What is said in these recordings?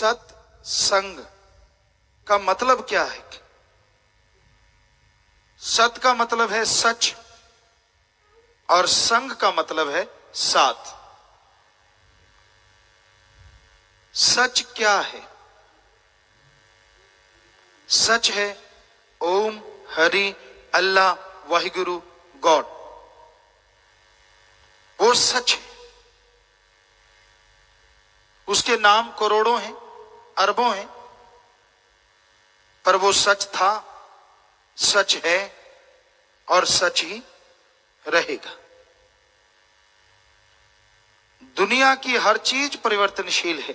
सत्संग का मतलब क्या है? सत का मतलब है सच और संग का मतलब है साथ। सच क्या है? सच है ओम, हरि, अल्लाह, वाहिगुरु, गॉड। वो सच है। उसके नाम करोड़ों हैं, अरबों हैं, पर वो सच था, सच है और सच ही रहेगा। दुनिया की हर चीज परिवर्तनशील है,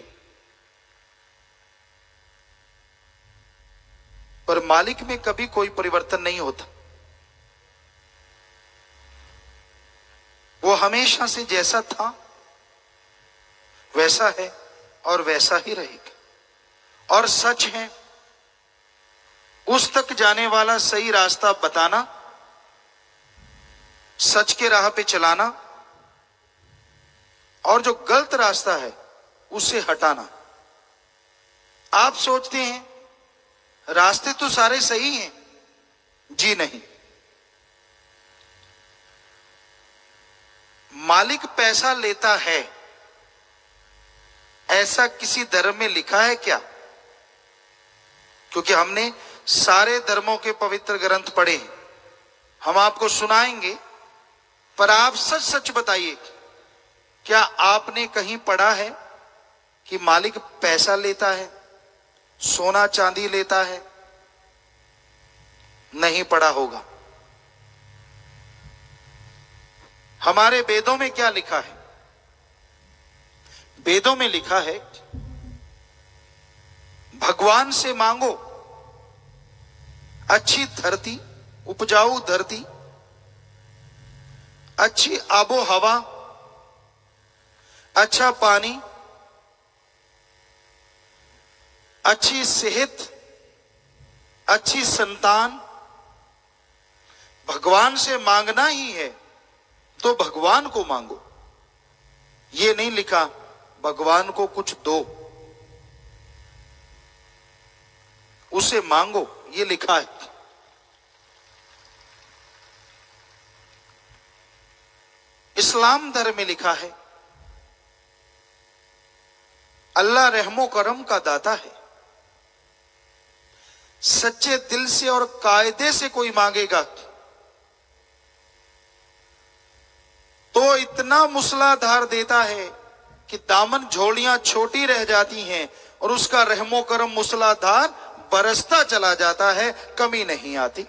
पर मालिक में कभी कोई परिवर्तन नहीं होता। वो हमेशा से जैसा था वैसा है और वैसा ही रहेगा। और सच है, उस तक जाने वाला सही रास्ता बताना, सच के राह पे चलाना, और जो गलत रास्ता है उसे हटाना। आप सोचते हैं रास्ते तो सारे सही हैं। जी नहीं। मालिक पैसा लेता है, ऐसा किसी धर्म में लिखा है क्या? क्योंकि हमने सारे धर्मों के पवित्र ग्रंथ पढ़े हैं, हम आपको सुनाएंगे, पर आप सच सच बताइए, क्या आपने कहीं पढ़ा है कि मालिक पैसा लेता है, सोना चांदी लेता है? नहीं पढ़ा होगा। हमारे वेदों में क्या लिखा है? वेदों में लिखा है भगवान से मांगो अच्छी धरती, उपजाऊ धरती, अच्छी आबो हवा, अच्छा पानी, अच्छी सेहत, अच्छी संतान। भगवान से मांगना ही है तो भगवान को मांगो। ये नहीं लिखा भगवान को कुछ दो, उसे मांगो, ये लिखा है। इस्लाम धर्म में लिखा है अल्लाह रहमो करम का दाता है। सच्चे दिल से और कायदे से कोई मांगेगा तो इतना मूसलाधार देता है कि दामन झोलियां छोटी रह जाती हैं और उसका रहमो करम मूसलाधार बरसता चला जाता है, कमी नहीं आती।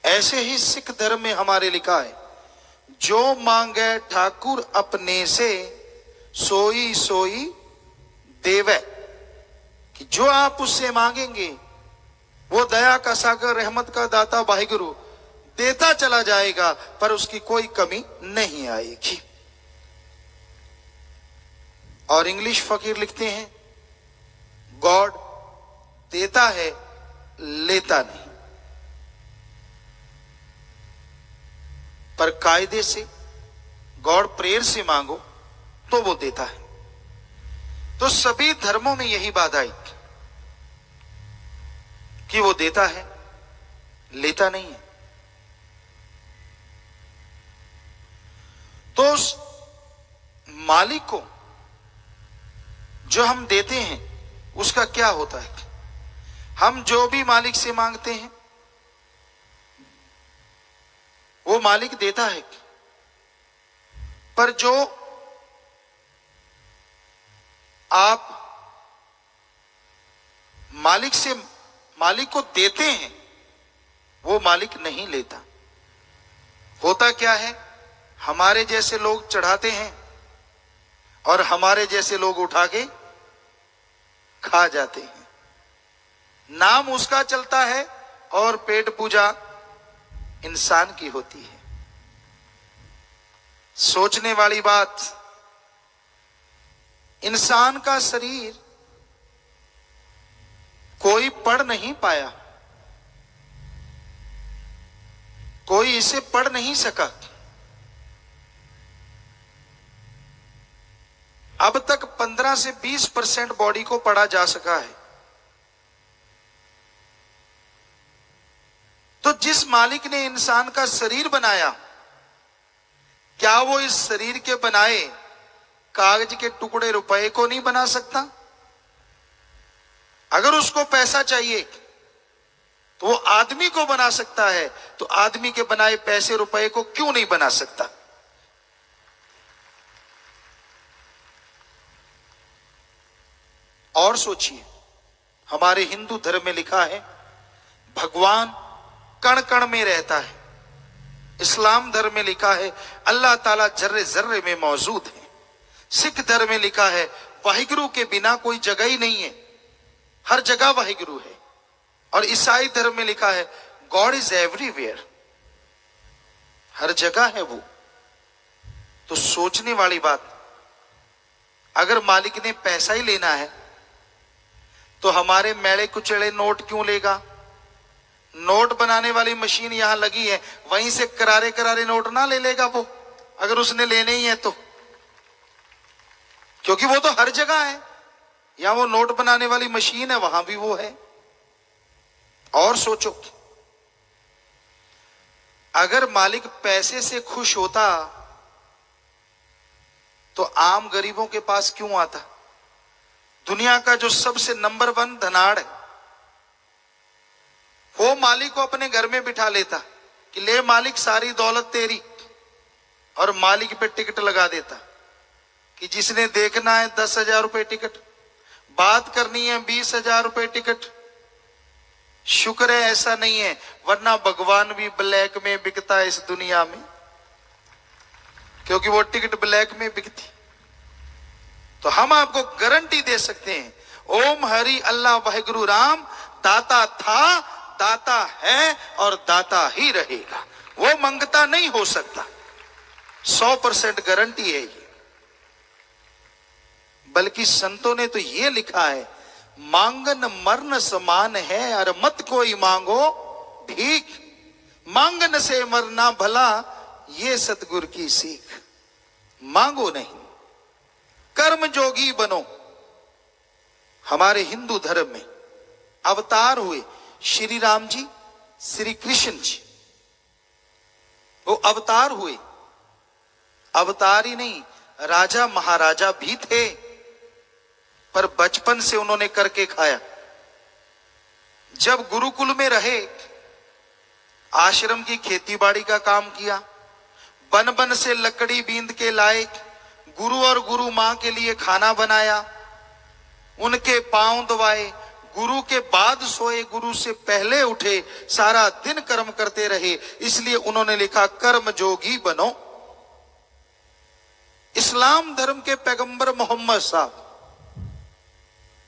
ऐसे ही सिख धर्म में हमारे लिखा है जो मांगे ठाकुर अपने से, सोई सोई देवे। कि जो आप उससे मांगेंगे वो दया का सागर, रहमत का दाता वाहिगुरु देता चला जाएगा, पर उसकी कोई कमी नहीं आएगी। और इंग्लिश फकीर लिखते हैं गॉड देता है, लेता नहीं। पर कायदे से गॉड प्रेयर से मांगो तो वो देता है। तो सभी धर्मों में यही बात आई कि वो देता है, लेता नहीं है। तो उस मालिक को जो हम देते हैं उसका क्या होता है? हम जो भी मालिक से मांगते हैं वो मालिक देता है, पर जो आप मालिक को देते हैं वो मालिक नहीं लेता। होता क्या है, हमारे जैसे लोग चढ़ाते हैं और हमारे जैसे लोग उठा के खा जाते हैं। नाम उसका चलता है और पेट पूजा इंसान की होती है। सोचने वाली बात, इंसान का शरीर कोई पढ़ नहीं पाया, कोई इसे पढ़ नहीं सका। अब तक 15 से 20% बॉडी को पढ़ा जा सका है। तो जिस मालिक ने इंसान का शरीर बनाया, क्या वो इस शरीर के बनाए कागज के टुकड़े रुपए को नहीं बना सकता? अगर उसको पैसा चाहिए तो वो आदमी को बना सकता है, तो आदमी के बनाए पैसे रुपए को क्यों नहीं बना सकता? और सोचिए, हमारे हिंदू धर्म में लिखा है भगवान कण कण में रहता है। इस्लाम धर्म में लिखा है अल्लाह ताला जर्रे जर्रे में मौजूद है। सिख धर्म में लिखा है वाहिगुरु के बिना कोई जगह ही नहीं है, हर जगह वाहिगुरु है। और ईसाई धर्म में लिखा है गॉड इज एवरीवेयर, हर जगह है वो। तो सोचने वाली बात, अगर मालिक ने पैसा ही लेना है तो हमारे मैले कुचले नोट क्यों लेगा? नोट बनाने वाली मशीन यहां लगी है, वहीं से करारे करारे नोट ना ले लेगा वो, अगर उसने लेने ही है तो? क्योंकि वो तो हर जगह है। यहां वो नोट बनाने वाली मशीन है, वहां भी वो है। और सोचो, अगर मालिक पैसे से खुश होता तो आम गरीबों के पास क्यों आता? दुनिया का जो सबसे नंबर 1 धनाढ़ है, वो मालिक को अपने घर में बिठा लेता कि ले मालिक सारी दौलत तेरी, और मालिक पे टिकट लगा देता कि जिसने देखना है 10,000 रुपए टिकट, बात करनी है 20,000 रुपए टिकट। शुक्र है ऐसा नहीं है, वरना भगवान भी ब्लैक में बिकता है इस दुनिया में, क्योंकि वो टिकट ब्लैक में बिकती। तो हम आपको गारंटी दे सकते हैं, ओम हरि अल्लाह वाहिगुरु राम दाता था, दाता है और दाता ही रहेगा। वो मंगता नहीं हो सकता, 100% गारंटी है ये। बल्कि संतों ने तो ये लिखा है मांगन मरण समान है, और मत कोई मांगो भीख, मांगन से मरना भला, ये सतगुरु की सीख। मांगो नहीं, कर्म जोगी बनो। हमारे हिंदू धर्म में अवतार हुए श्री राम जी, श्री कृष्ण जी, वो अवतार हुए। अवतार ही नहीं, राजा महाराजा भी थे, पर बचपन से उन्होंने करके खाया। जब गुरुकुल में रहे, आश्रम की खेतीबाड़ी का काम किया, बन बन से लकड़ी बींद के लाए, गुरु और गुरु मां के लिए खाना बनाया, उनके पांव दबाए, गुरु के बाद सोए, गुरु से पहले उठे, सारा दिन कर्म करते रहे। इसलिए उन्होंने लिखा कर्म जोगी बनो। इस्लाम धर्म के पैगंबर मोहम्मद साहब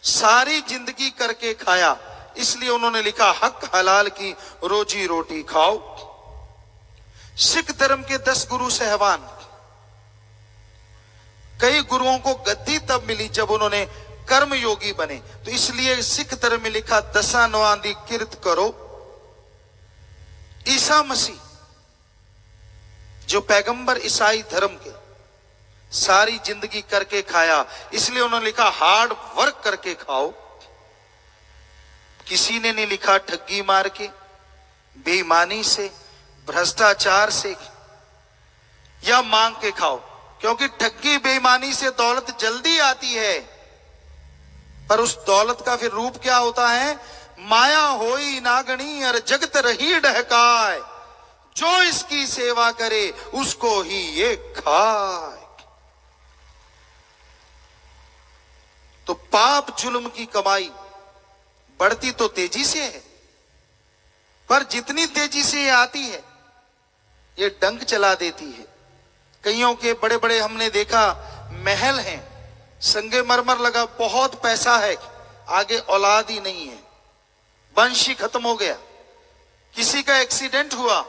सारी जिंदगी करके खाया, इसलिए उन्होंने लिखा हक हलाल की रोजी रोटी खाओ। सिख धर्म के 10 गुरु साहबान, कई गुरुओं को गद्दी तब मिली जब उन्होंने कर्म योगी बने, तो इसलिए सिख धर्म में लिखा दसा नौआं दी किरत करो। ईसा मसीह जो पैगंबर ईसाई धर्म के, सारी जिंदगी करके खाया, इसलिए उन्होंने लिखा हार्ड वर्क करके खाओ। किसी ने नहीं लिखा ठगी मार के, बेईमानी से, भ्रष्टाचार से या मांग के खाओ, क्योंकि ठगी बेईमानी से दौलत जल्दी आती है, पर उस दौलत का फिर रूप क्या होता है? माया होई नागणी और जगत रही डहकाए, जो इसकी सेवा करे उसको ही ये खाए। तो पाप जुल्म की कमाई बढ़ती तो तेजी से है, पर जितनी तेजी से ये आती है, ये डंक चला देती है। कईयों के बड़े बड़े हमने देखा महल हैं, संगे मरमर लगा, बहुत पैसा है, आगे औलाद ही नहीं है, वंश ही खत्म हो गया। किसी का एक्सीडेंट हुआ,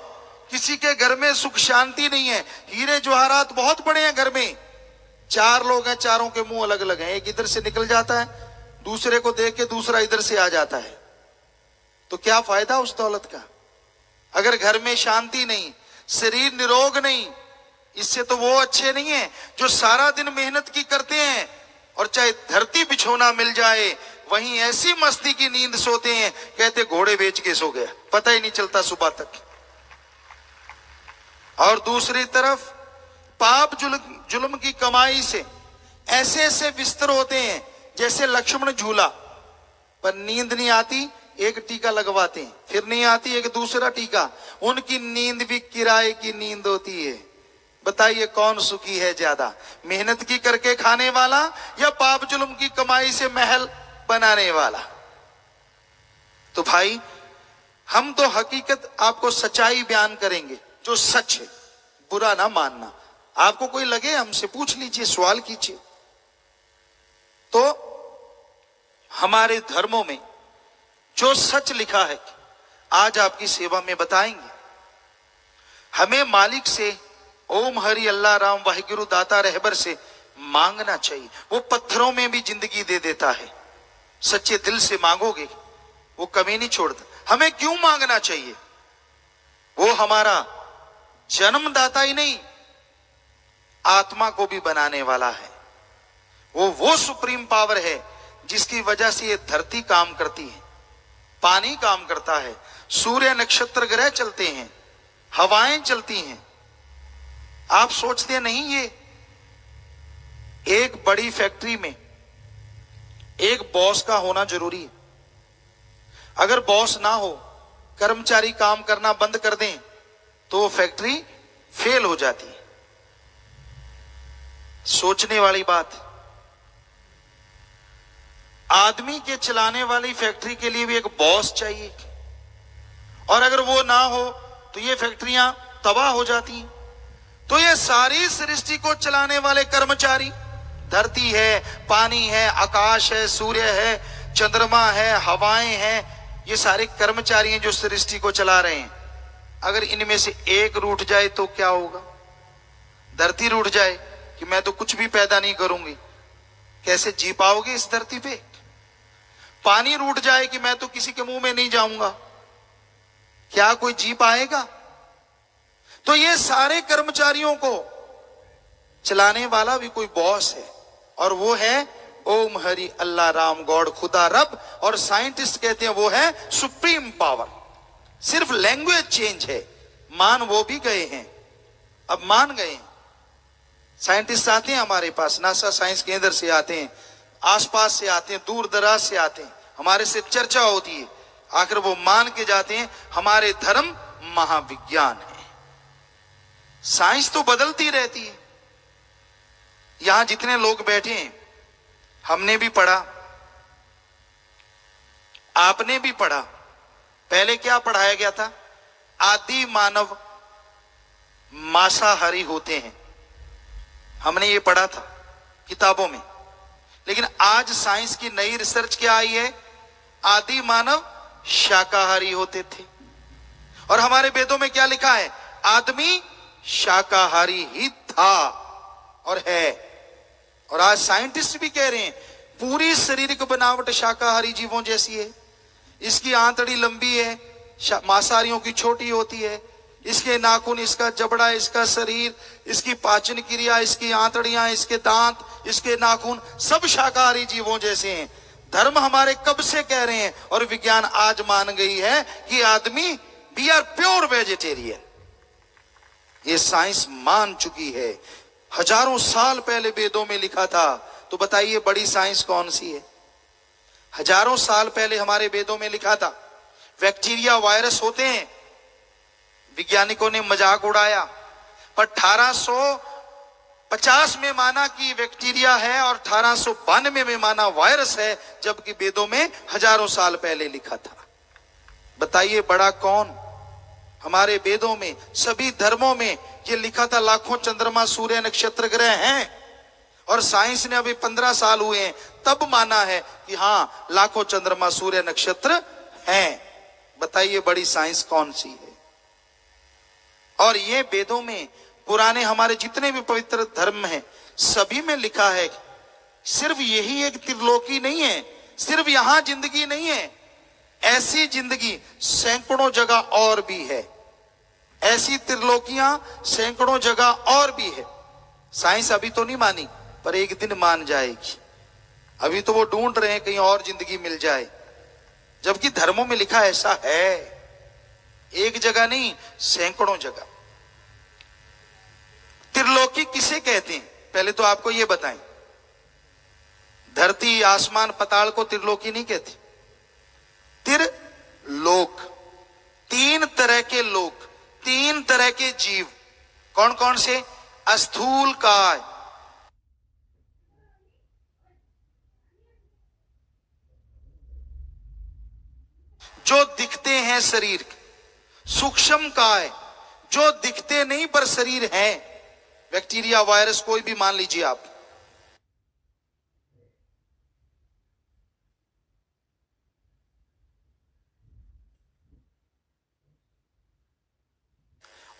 किसी के घर में सुख शांति नहीं है, हीरे जवाहरात बहुत बड़े हैं घर में, 4 लोग हैं, चारों के मुंह अलग अलग हैं, एक इधर से निकल जाता है, दूसरे को देख के दूसरा इधर से आ जाता है। तो क्या फायदा उस दौलत का, अगर घर में शांति नहीं, शरीर निरोग नहीं? इससे तो वो अच्छे नहीं है जो सारा दिन मेहनत की करते हैं, और चाहे धरती बिछोना मिल जाए, वहीं ऐसी मस्ती की नींद सोते हैं, कहते घोड़े बेच के सो गया, पता ही नहीं चलता सुबह तक। और दूसरी तरफ पाप जुल्म की कमाई से ऐसे ऐसे बिस्तर होते हैं जैसे लक्ष्मण झूला, पर नींद नहीं आती, एक टीका लगवाते हैं, फिर नहीं आती एक दूसरा टीका। उनकी नींद भी किराए की नींद होती है। बताइए कौन सुखी है ज्यादा, मेहनत की करके खाने वाला या पाप जुल्म की कमाई से महल बनाने वाला? तो भाई हम तो हकीकत आपको सच्चाई बयान करेंगे, जो सच है, बुरा ना मानना। आपको कोई लगे हमसे पूछ लीजिए, सवाल कीजिए। तो हमारे धर्मों में जो सच लिखा है आज आपकी सेवा में बताएंगे। हमें मालिक से, ओम हरि अल्लाह राम वाहिगुरु दाता रहबर से मांगना चाहिए। वो पत्थरों में भी जिंदगी दे देता है, सच्चे दिल से मांगोगे वो कमी नहीं छोड़ता। हमें क्यों मांगना चाहिए? वो हमारा जन्मदाता ही नहीं, आत्मा को भी बनाने वाला है। वो सुप्रीम पावर है जिसकी वजह से ये धरती काम करती है, पानी काम करता है, सूर्य नक्षत्र ग्रह चलते हैं, हवाएं चलती हैं। आप सोचते नहीं, ये एक बड़ी फैक्ट्री में एक बॉस का होना जरूरी है। अगर बॉस ना हो, कर्मचारी काम करना बंद कर दें, तो वो फैक्ट्री फेल हो जाती है। सोचने वाली बात। आदमी के चलाने वाली फैक्ट्री के लिए भी एक बॉस चाहिए, और अगर वो ना हो तो ये फैक्ट्रियां तबाह हो जाती हैं। तो ये सारी सृष्टि को चलाने वाले कर्मचारी, धरती है, पानी है, आकाश है, सूर्य है, चंद्रमा है, हवाएं हैं, ये सारे कर्मचारी हैं जो सृष्टि को चला रहे हैं। अगर इनमें से एक रूठ जाए तो क्या होगा? धरती रूठ जाए कि मैं तो कुछ भी पैदा नहीं करूंगी, कैसे जी पाओगे इस धरती पे? पानी रूठ जाए कि मैं तो किसी के मुंह में नहीं जाऊंगा, क्या कोई जी पाएगा? तो ये सारे कर्मचारियों को चलाने वाला भी कोई बॉस है, और वो है ओम हरि अल्लाह राम गॉड खुदा रब। और साइंटिस्ट कहते हैं वो है सुप्रीम पावर। सिर्फ लैंग्वेज चेंज है, मान वो भी गए हैं, अब मान गए हैं। साइंटिस्ट आते हैं हमारे पास, नासा साइंस केंद्र से आते हैं, आसपास से आते हैं, दूर दराज से आते हैं, हमारे से चर्चा होती है, आखिर वो मान के जाते हैं हमारे धर्म महाविज्ञान है। साइंस तो बदलती रहती है। यहां जितने लोग बैठे हैं, हमने भी पढ़ा, आपने भी पढ़ा। पहले क्या पढ़ाया गया था? आदि मानव मांसाहारी होते हैं, हमने ये पढ़ा था किताबों में। लेकिन आज साइंस की नई रिसर्च क्या आई है? आदि मानव शाकाहारी होते थे। और हमारे वेदों में क्या लिखा है? आदमी शाकाहारी ही था और है। और आज साइंटिस्ट भी कह रहे हैं पूरी शारीरिक बनावट शाकाहारी जीवों जैसी है। इसकी आंतड़ी लंबी है, मांसाहारियों की छोटी होती है, इसके नाखून, इसका जबड़ा, इसका शरीर, इसकी पाचन क्रिया, इसकी आंतड़ियां, इसके दांत, इसके नाखून सब शाकाहारी जीवों जैसे हैं। धर्म हमारे कब से कह रहे हैं, और विज्ञान आज मान गई है कि आदमी वी आर प्योर वेजिटेरियन। ये साइंस मान चुकी है। हजारों साल पहले वेदों में लिखा था। तो बताइए बड़ी साइंस कौन सी है? हजारों साल पहले हमारे वेदों में लिखा था बैक्टीरिया वायरस होते हैं। वैज्ञानिकों ने मजाक उड़ाया, पर 1850 में माना कि बैक्टीरिया है और 1892 में माना वायरस है, जबकि वेदों में हजारों साल पहले लिखा था। बताइए बड़ा कौन? हमारे वेदों में, सभी धर्मों में ये लिखा था। लाखों चंद्रमा, सूर्य, नक्षत्र, ग्रह हैं, और साइंस ने अभी 15 साल हुए हैं तब माना है कि हाँ लाखों चंद्रमा, सूर्य, नक्षत्र हैं। बताइए बड़ी साइंस कौन सी है? और ये वेदों में, पुराने हमारे जितने भी पवित्र धर्म हैं, सभी में लिखा है। सिर्फ यही एक त्रिलोकी नहीं है, सिर्फ यहां जिंदगी नहीं है, ऐसी जिंदगी सैकड़ों जगह और भी है। ऐसी त्रिलोकियां सैकड़ों जगह और भी है। साइंस अभी तो नहीं मानी, पर एक दिन मान जाएगी। अभी तो वो ढूंढ रहे हैं कहीं और जिंदगी मिल जाए, जबकि धर्मों में लिखा ऐसा है, एक जगह नहीं सैकड़ों जगह। त्रिलोकी किसे कहते हैं, पहले तो आपको यह बताएं। धरती आसमान पताल को त्रिलोकी नहीं कहते। त्रिलोक, तीन तरह के लोक, तीन तरह के जीव। कौन कौन से? अस्थूल काय, जो दिखते हैं शरीर, सूक्ष्म काय, जो दिखते नहीं पर शरीर है, बैक्टीरिया वायरस कोई भी मान लीजिए आप,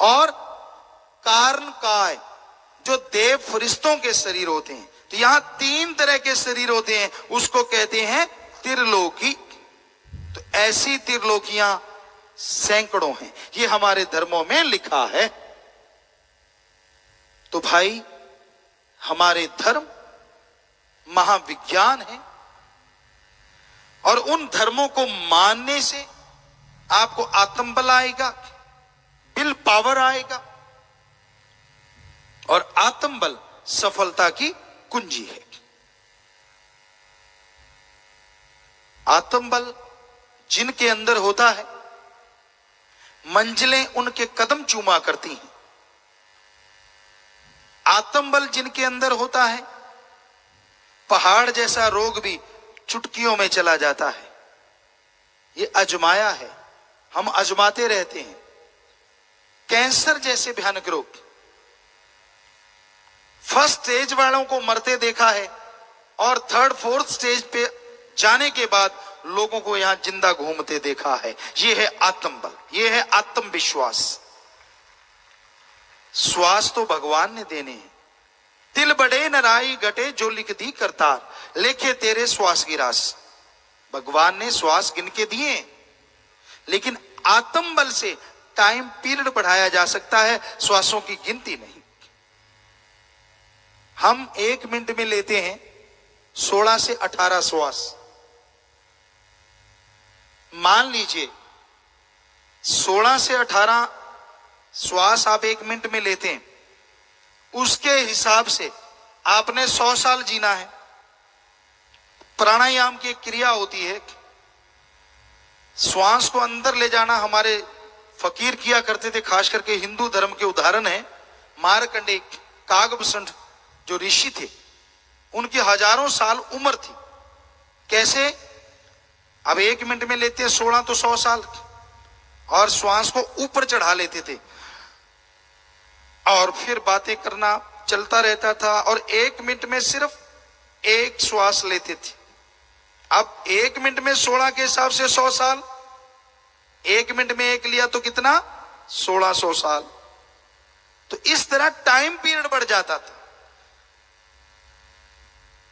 और कारण काय, जो देव फरिश्तों के शरीर होते हैं। तो यहां तीन तरह के शरीर होते हैं, उसको कहते हैं त्रिलोकी। तो ऐसी त्रिलोकियां सैकड़ों हैं, ये हमारे धर्मों में लिखा है। तो भाई हमारे धर्म महाविज्ञान है, और उन धर्मों को मानने से आपको आत्मबल आएगा, विल पावर आएगा, और आत्मबल सफलता की कुंजी है। आत्मबल जिनके अंदर होता है, मंजिलें उनके कदम चूमा करती हैं। आत्मबल जिनके अंदर होता है, पहाड़ जैसा रोग भी चुटकियों में चला जाता है। ये अजमाया है, हम अजमाते रहते हैं। कैंसर जैसे भयानक रोग, फर्स्ट स्टेज वालों को मरते देखा है, और थर्ड फोर्थ स्टेज पे जाने के बाद लोगों को यहां जिंदा घूमते देखा है। यह है आत्मबल, यह है आत्मविश्वास। श्वास तो भगवान ने देने हैं। तिल बड़े नराई गटे जो लिख दी करतार, लेखे तेरे श्वास की रास। भगवान ने श्वास गिन के दिए, लेकिन आत्मबल से टाइम पीरियड बढ़ाया जा सकता है, श्वासों की गिनती नहीं। हम 1 मिनट में लेते हैं 16 से 18 श्वास। मान लीजिए 16 से 18 श्वास आप 1 मिनट में लेते हैं, उसके हिसाब से आपने 100 साल जीना है। प्राणायाम की एक क्रिया होती है, श्वास को अंदर ले जाना। हमारे फकीर किया करते थे, खास करके हिंदू धर्म के उदाहरण है मारकंडे, कागभूषण जो ऋषि थे, उनकी हजारों साल उम्र थी। कैसे? अब 1 मिनट में लेते हैं 16 तो 100 साल, और श्वास को ऊपर चढ़ा लेते थे, और फिर बातें करना चलता रहता था, और 1 मिनट में सिर्फ एक श्वास लेते थे। अब 1 मिनट में 16 के हिसाब से 100 साल, 1 मिनट में एक लिया तो कितना? 1600 साल। तो इस तरह टाइम पीरियड बढ़ जाता था।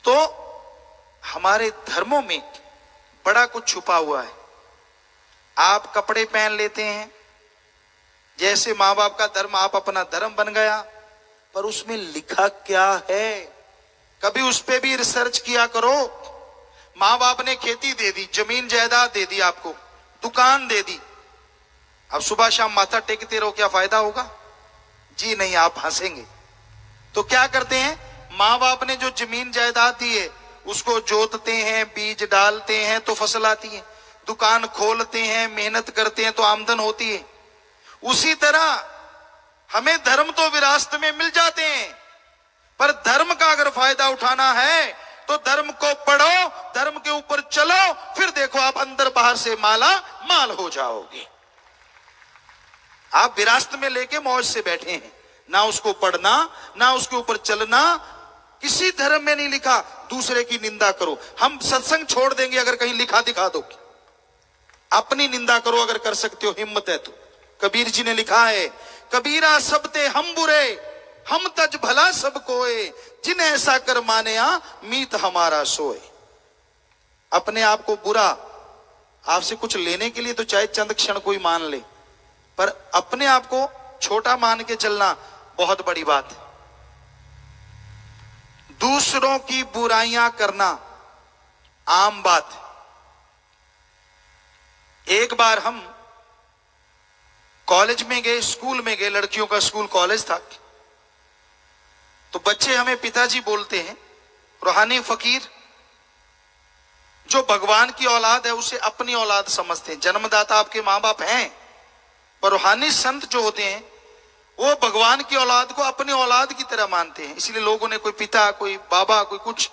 तो हमारे धर्मों में बड़ा कुछ छुपा हुआ है। आप कपड़े पहन लेते हैं, जैसे मां बाप का धर्म आप अपना धर्म बन गया, पर उसमें लिखा क्या है, कभी उस पे भी रिसर्च किया करो। मां बाप ने खेती दे दी, जमीन जायदाद दे दी, आपको दुकान दे दी, अब सुबह शाम माथा टेकते रहो, क्या फायदा होगा? जी नहीं, आप हंसेंगे। तो क्या करते हैं, मां बाप ने जो जमीन जायदाद दी है उसको जोतते हैं, बीज डालते हैं तो फसल आती है, दुकान खोलते हैं, मेहनत करते हैं तो आमदन होती है। उसी तरह हमें धर्म तो विरासत में मिल जाते हैं, पर धर्म का अगर फायदा उठाना है तो धर्म को पढ़ो, धर्म के ऊपर चलो, फिर देखो आप अंदर बाहर से माला माल हो जाओगे। आप विरासत में लेके मौज से बैठे हैं, ना उसको पढ़ना, ना उसके ऊपर चलना। किसी धर्म में नहीं लिखा दूसरे की निंदा करो। हम सत्संग छोड़ देंगे अगर कहीं लिखा दिखा दो। अपनी निंदा करो अगर कर सकते हो, हिम्मत है तो। कबीर जी ने लिखा है, कबीरा सबते हम बुरे, हम तज भला सब कोए, जिन ऐसा कर माने मीत हमारा सोए। अपने आप को बुरा, आपसे कुछ लेने के लिए तो चाहे चंद क्षण कोई मान ले, पर अपने आप को छोटा मान के चलना बहुत बड़ी बात है। दूसरों की बुराइयां करना आम बात है। एक बार हम कॉलेज में गए, स्कूल में गए, लड़कियों का स्कूल कॉलेज था, तो बच्चे हमें पिताजी बोलते हैं। रूहानी फकीर जो भगवान की औलाद है उसे अपनी औलाद समझते हैं। जन्मदाता आपके मां बाप हैं, पर रूहानी संत जो होते हैं वो भगवान की औलाद को अपनी औलाद की तरह मानते हैं। इसलिए लोगों ने कोई पिता, कोई बाबा, कोई कुछ,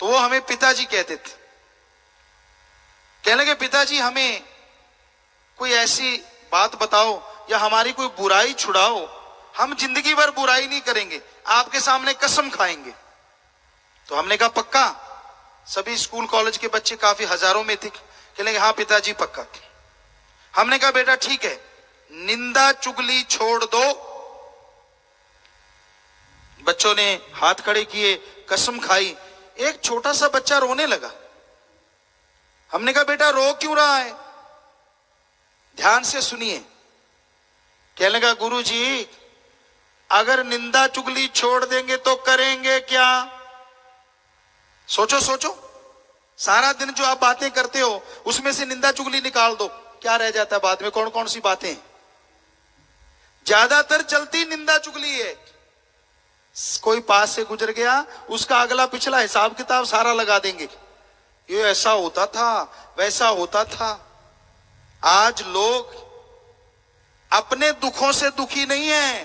तो वो हमें पिताजी कहते थे। कहने लगे पिताजी हमें कोई ऐसी बात बताओ या हमारी कोई बुराई छुड़ाओ, हम जिंदगी भर बुराई नहीं करेंगे, आपके सामने कसम खाएंगे। तो हमने कहा पक्का? सभी स्कूल कॉलेज के बच्चे काफी हजारों में थे। कहने लगे हाँ पिताजी पक्का। हमने कहा बेटा ठीक है, निंदा चुगली छोड़ दो। बच्चों ने हाथ खड़े किए, कसम खाई। एक छोटा सा बच्चा रोने लगा। हमने कहा बेटा रो क्यों रहा है? ध्यान से सुनिए। कहने लगा गुरुजी अगर निंदा चुगली छोड़ देंगे तो करेंगे क्या? सोचो सोचो, सारा दिन जो आप बातें करते हो उसमें से निंदा चुगली निकाल दो, क्या रह जाता है बाद में? कौन कौन सी बातें? ज्यादातर चलती निंदा चुगली है। कोई पास से गुजर गया, उसका अगला पिछला हिसाब किताब सारा लगा देंगे। ये ऐसा होता था, वैसा होता था। आज लोग अपने दुखों से दुखी नहीं है,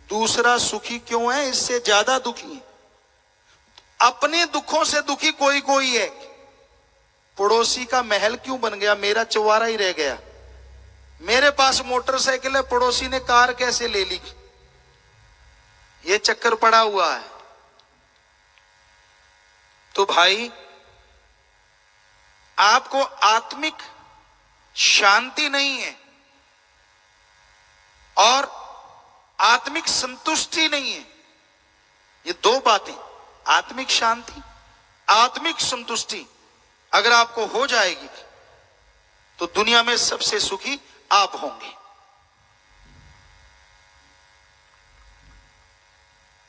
दूसरा सुखी क्यों है इससे ज्यादा दुखी है। अपने दुखों से दुखी कोई कोई है। पड़ोसी का महल क्यों बन गया, मेरा चौबारा ही रह गया। मेरे पास मोटरसाइकिल है, पड़ोसी ने कार कैसे ले ली, ये चक्कर पड़ा हुआ है। तो भाई आपको आत्मिक शांति नहीं है और आत्मिक संतुष्टि नहीं है। ये दो बातें, आत्मिक शांति, आत्मिक संतुष्टि अगर आपको हो जाएगी तो दुनिया में सबसे सुखी आप होंगे।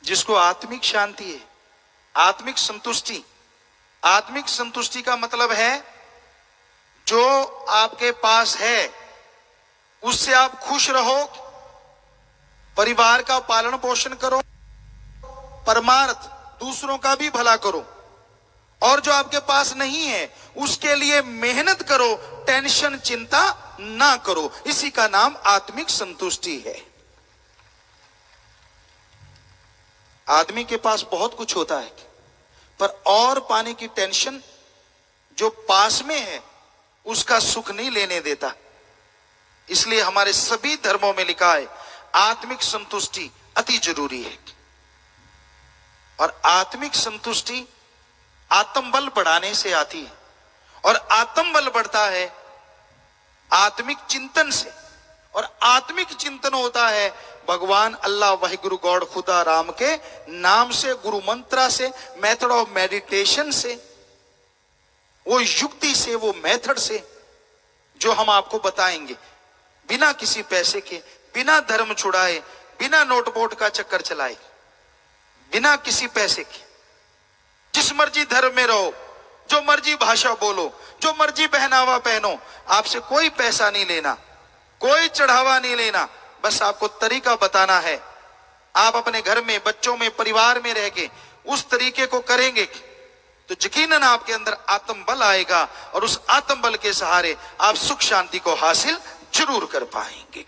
जिसको आत्मिक शांति है, आत्मिक संतुष्टि, आत्मिक संतुष्टि का मतलब है जो आपके पास है उससे आप खुश रहो, परिवार का पालन पोषण करो, परमार्थ दूसरों का भी भला करो, और जो आपके पास नहीं है उसके लिए मेहनत करो, टेंशन चिंता ना करो। इसी का नाम आत्मिक संतुष्टि है। आदमी के पास बहुत कुछ होता है पर और पाने की टेंशन जो पास में है उसका सुख नहीं लेने देता। इसलिए हमारे सभी धर्मों में लिखा है आत्मिक संतुष्टि अति जरूरी है। और आत्मिक संतुष्टि आत्मबल बढ़ाने से आती है, और आत्मबल बढ़ता है आत्मिक चिंतन से, और आत्मिक चिंतन होता है भगवान अल्लाह वाहिगुरु गॉड खुदा राम के नाम से, गुरु मंत्रा से, मेथड ऑफ मेडिटेशन से, वो युक्ति से, वो मेथड से जो हम आपको बताएंगे, बिना किसी पैसे के, बिना धर्म छुड़ाए, बिना नोट बोट का चक्कर चलाए, बिना किसी पैसे के। जिस मर्जी धर्म में रहो, जो मर्जी भाषा बोलो, जो मर्जी पहनावा पहनो, आपसे कोई पैसा नहीं लेना, कोई चढ़ावा नहीं लेना, बस आपको तरीका बताना है। आप अपने घर में, बच्चों में, परिवार में रह के उस तरीके को करेंगे तो यकीनन आपके अंदर आत्मबल आएगा, और उस आत्मबल के सहारे आप सुख शांति को हासिल जरूर कर पाएंगे।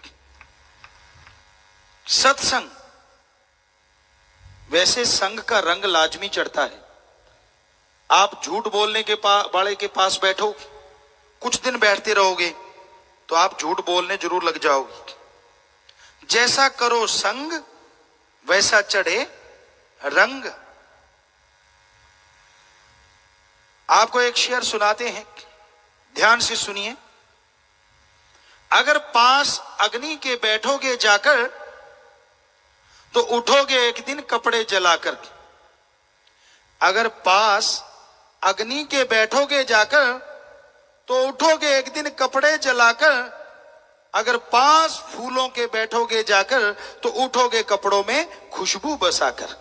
सत्संग, वैसे संग का रंग लाजमी चढ़ता है। आप झूठ बोलने के वाले के पास बैठो, कुछ दिन बैठते रहोगे तो आप झूठ बोलने जरूर लग जाओगे। जैसा करो संग वैसा चढ़े रंग। आपको एक शेर सुनाते हैं, ध्यान से सुनिए। अगर पास अग्नि के बैठोगे जाकर तो उठोगे एक दिन कपड़े जलाकर। अगर पास अग्नि के बैठोगे जाकर तो उठोगे एक दिन कपड़े जलाकर। अगर पास फूलों के बैठोगे जाकर तो उठोगे कपड़ों में खुशबू बसाकर।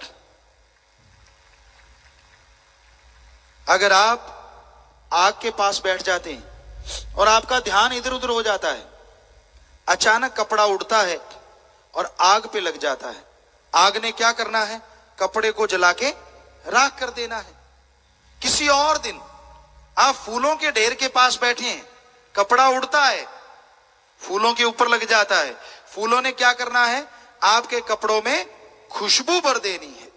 अगर आप आग के पास बैठ जाते हैं और आपका ध्यान इधर उधर हो जाता है, अचानक कपड़ा उड़ता है और आग पे लग जाता है, आग ने क्या करना है? कपड़े को जला के राख कर देना है। किसी और दिन आप फूलों के ढेर के पास बैठे हैं, कपड़ा उड़ता है, फूलों के ऊपर लग जाता है, फूलों ने क्या करना है? आपके कपड़ों में खुशबू भर देनी है।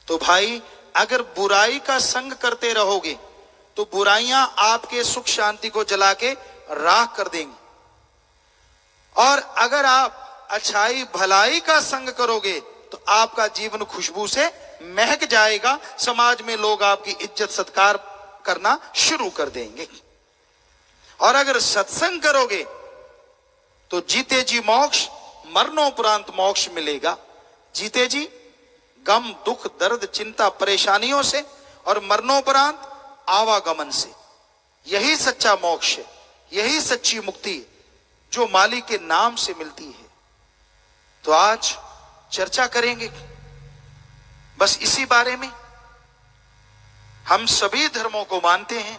तो भाई, अगर बुराई का संग करते रहोगे तो बुराइयां आपके सुख शांति को जला के राख कर देंगी, और अगर आप अच्छाई भलाई का संग करोगे तो आपका जीवन खुशबू से महक जाएगा, समाज में लोग आपकी इज्जत सत्कार करना शुरू कर देंगे। और अगर सत्संग करोगे तो जीते जी मोक्ष, मरणोपरांत मोक्ष मिलेगा। जीते जी गम दुख दर्द चिंता परेशानियों से और मरणोपरांत आवागमन से। यही सच्चा मोक्ष है, यही सच्ची मुक्ति है जो मालिक के नाम से मिलती है। तो आज चर्चा करेंगे बस इसी बारे में। हम सभी धर्मों को मानते हैं,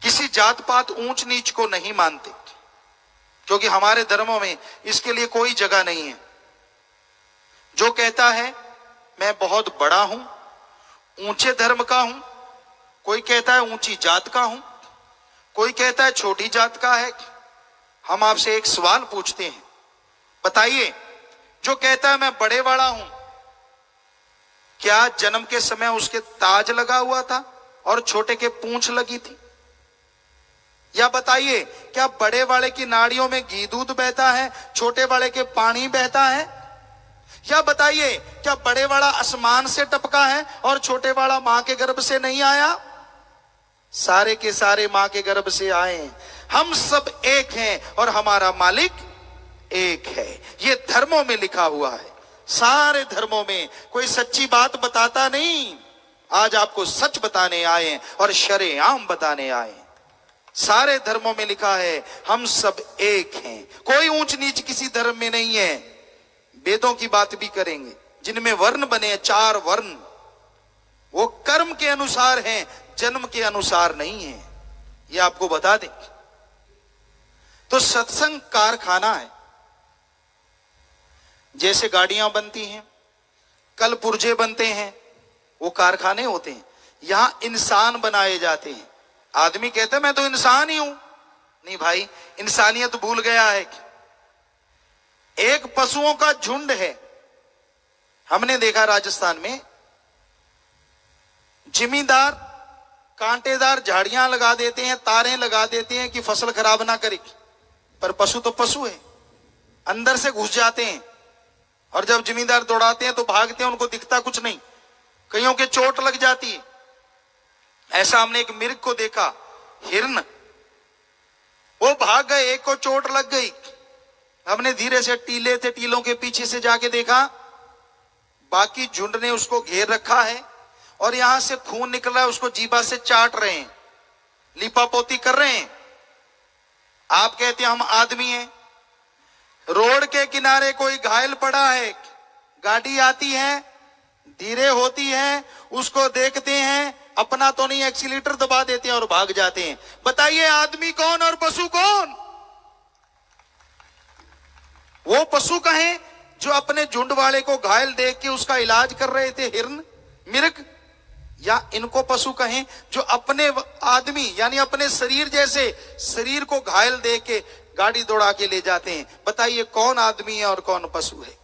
किसी जात पात ऊंच नीच को नहीं मानते, क्योंकि हमारे धर्मों में इसके लिए कोई जगह नहीं है। जो कहता है मैं बहुत बड़ा हूं, ऊंचे धर्म का हूं, कोई कहता है ऊंची जात का हूं, कोई कहता है छोटी जात का है। हम आपसे एक सवाल पूछते हैं, बताइए, जो कहता है मैं बड़े वाला हूं, क्या जन्म के समय उसके ताज लगा हुआ था और छोटे के पूंछ लगी थी? या बताइए, क्या बड़े वाले की नाड़ियों में घी दूध बहता है, छोटे वाले के पानी बहता है? या बताइए, क्या बड़े वाला आसमान से टपका है और छोटे वाला मां के गर्भ से नहीं आया? सारे के सारे मां के गर्भ से आए हैं। हम सब एक हैं और हमारा मालिक एक है। ये धर्मों में लिखा हुआ है। सारे धर्मों में कोई सच्ची बात बताता नहीं। आज आपको सच बताने आए हैं और शरेआम बताने आए हैं। सारे धर्मों में लिखा है हम सब एक हैं, कोई ऊंच नीच किसी धर्म में नहीं है। वेदों की बात भी करेंगे, जिनमें वर्ण बने हैं, 4 वर्ण, वो कर्म के अनुसार हैं, जन्म के अनुसार नहीं है। ये आपको बता दें। तो सत्संग कारखाना है। जैसे गाड़ियां बनती हैं, कल पुर्जे बनते हैं, वो कारखाने होते हैं। यहां इंसान बनाए जाते हैं। आदमी कहता है मैं तो इंसान ही हूं। नहीं भाई, इंसानियत भूल गया है। एक पशुओं का झुंड है। हमने देखा राजस्थान में जिमींदार कांटेदार झाड़ियां लगा देते हैं, तारें लगा देते हैं कि फसल खराब ना करे, पर पशु तो पशु है, अंदर से घुस जाते हैं और जब जिमींदार दौड़ाते हैं तो भागते हैं, उनको दिखता कुछ नहीं, कईयों के चोट लग जाती है। ऐसा हमने एक मिर्ग को देखा, हिरन, वो भाग गए, एक को चोट लग गई। हमने धीरे से टीले थे, टीलों के पीछे से जाके देखा, बाकी झुंड ने उसको घेर रखा है और यहां से खून निकल रहा है, उसको जीभा से चाट रहे हैं, लीपापोती कर रहे हैं। आप कहते हैं हम आदमी हैं। रोड के किनारे कोई घायल पड़ा है, गाड़ी आती है, धीरे होती है, उसको देखते हैं, अपना तो नहीं एक्सीलेटर दबा देते हैं और भाग जाते हैं। बताइए आदमी कौन और पशु कौन? वो पशु कहें जो अपने झुंड वाले को घायल देख के उसका इलाज कर रहे थे, हिरन मिर्ग, या इनको पशु कहें जो अपने आदमी यानी अपने शरीर जैसे शरीर को घायल देख के गाड़ी दौड़ा के ले जाते हैं? बताइए कौन आदमी है और कौन पशु है?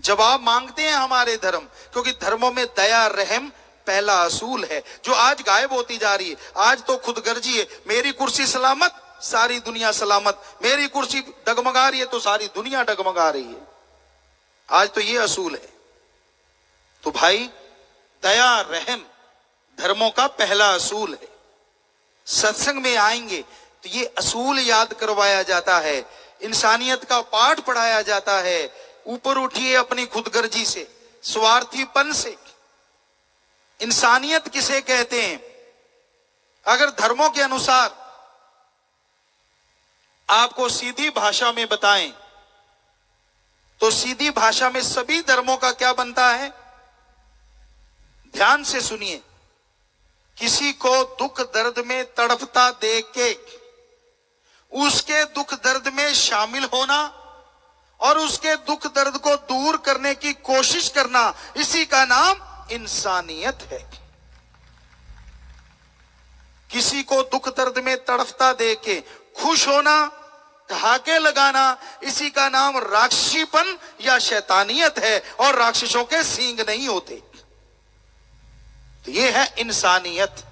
जवाब मांगते हैं हमारे धर्म, क्योंकि धर्मों में दया रहम पहला असूल है, जो आज गायब होती जा रही है। आज तो खुदगर्जी है, मेरी कुर्सी सलामत सारी दुनिया सलामत, मेरी कुर्सी डगमगा रही है तो सारी दुनिया डगमगा रही है। आज तो ये असूल है। तो भाई, दया रहम धर्मों का पहला असूल है। सत्संग में आएंगे तो ये असूल याद करवाया जाता है, इंसानियत का पाठ पढ़ाया जाता है। ऊपर उठिए अपनी खुदगर्जी से, स्वार्थीपन से। इंसानियत किसे कहते हैं? अगर धर्मों के अनुसार आपको सीधी भाषा में बताएं तो सीधी भाषा में सभी धर्मों का क्या बनता है? ध्यान से सुनिए, किसी को दुख दर्द में तड़पता देख के उसके दुख दर्द में शामिल होना और उसके दुख दर्द को दूर करने की कोशिश करना, इसी का नाम इंसानियत है। किसी को दुख दर्द में तड़पता देख के खुश होना, ठहाके लगाना, इसी का नाम राक्षसीपन या शैतानियत है। और राक्षसों के सींग नहीं होते। तो ये है इंसानियत।